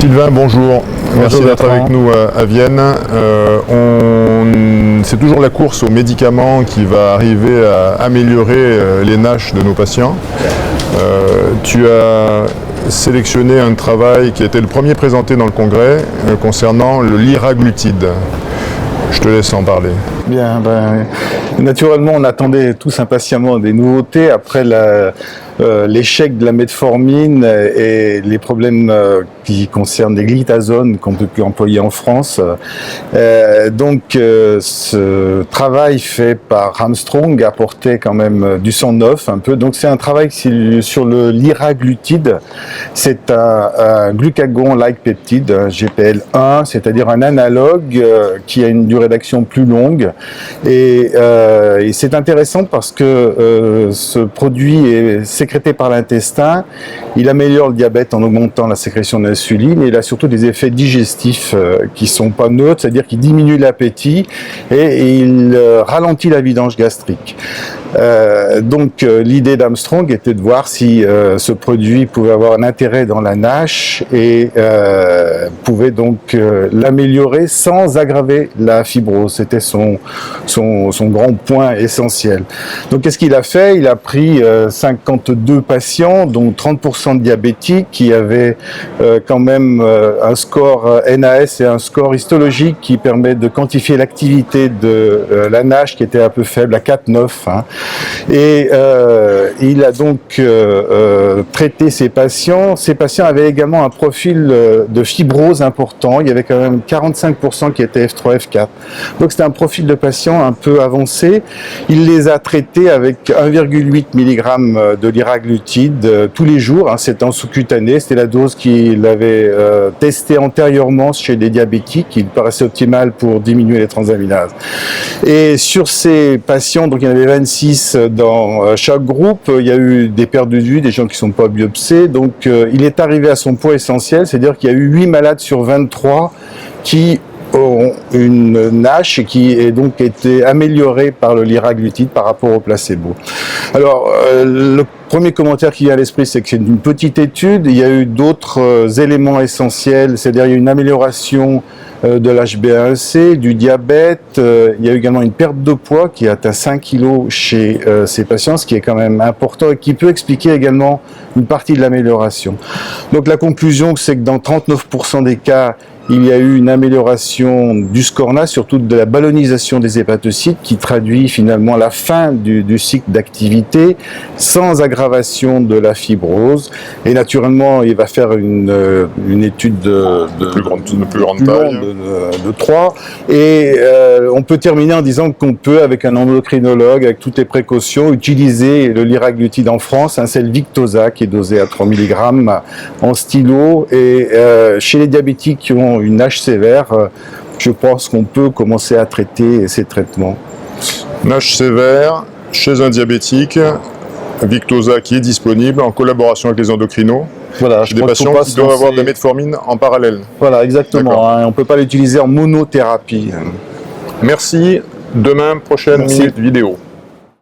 Sylvain, bonjour. Merci d'être avec nous à Vienne. C'est toujours la course aux médicaments qui va arriver à améliorer les NASH de nos patients. Tu as sélectionné un travail qui a été le premier présenté dans le congrès concernant le liraglutide. Je te laisse en parler. Bien, naturellement, on attendait tous impatiemment des nouveautés après l'échec de la metformine et les problèmes qui concernent les glitazones qu'on peut plus employer en France. Ce travail fait par Armstrong apportait quand même du sang neuf un peu. Donc c'est un travail sur le liraglutide. C'est un glucagon-like peptide, un GPL1, c'est-à-dire un analogue qui a une durée d'action plus longue. Et c'est intéressant parce que ce produit est sécrété par l'intestin, il améliore le diabète en augmentant la sécrétion d'insuline et il a surtout des effets digestifs qui sont pas neutres, c'est-à-dire qu'il diminue l'appétit et il ralentit la vidange gastrique. L'idée d'Armstrong était de voir si ce produit pouvait avoir un intérêt dans la NASH et pouvait donc l'améliorer sans aggraver la fibrose. C'était son grand point essentiel. Donc qu'est-ce qu'il a fait? Il a pris 52 patients, dont 30% de diabétiques, qui avaient quand même un score NAS et un score histologique qui permet de quantifier l'activité de la NASH qui était un peu faible, à 4,9. Et il a donc traité ces patients. Ces patients avaient également un profil de fibrose important. Il y avait quand même 45% qui étaient F3, F4. Donc c'était un profil de patient un peu avancé. Il les a traités avec 1,8 mg de liraglutide tous les jours. C'était en sous-cutané. C'était la dose qu'il avait testée antérieurement chez des diabétiques. Il paraissait optimal pour diminuer les transaminases. Et sur ces patients, donc il y en avait 26 dans chaque groupe, il y a eu des perdus de vue, des gens qui ne sont pas biopsés. Donc il est arrivé à son point essentiel, c'est-à-dire qu'il y a eu 8 malades sur 23 qui ont une NASH et qui est donc été améliorée par le liraglutide par rapport au placebo. Alors, le premier commentaire qui vient à l'esprit, c'est que c'est une petite étude. Il y a eu d'autres éléments essentiels, c'est-à-dire il y a eu une amélioration de l'HbA1c, du diabète. Il y a eu également une perte de poids qui a atteint 5 kg chez ces patients, ce qui est quand même important et qui peut expliquer également une partie de l'amélioration. Donc la conclusion, c'est que dans 39% des cas, il y a eu une amélioration du score NAS, surtout de la ballonisation des hépatocytes, qui traduit finalement la fin du cycle d'activité, sans aggravation de la fibrose. Et naturellement, il va faire une étude de plus grande taille, de 3. Et on peut terminer en disant qu'on peut, avec un endocrinologue, avec toutes les précautions, utiliser le liraglutide en France. C'est le Victoza qui est dosé à 3 mg en stylo. Et chez les diabétiques qui ont une NASH sévère, je pense qu'on peut commencer à traiter ces traitements. NASH sévère, chez un diabétique, Victoza qui est disponible en collaboration avec les endocrinos. Voilà, des patients qui doivent avoir de la metformine en parallèle. Voilà, exactement. On ne peut pas l'utiliser en monothérapie. Merci. Demain, prochaine minute vidéo.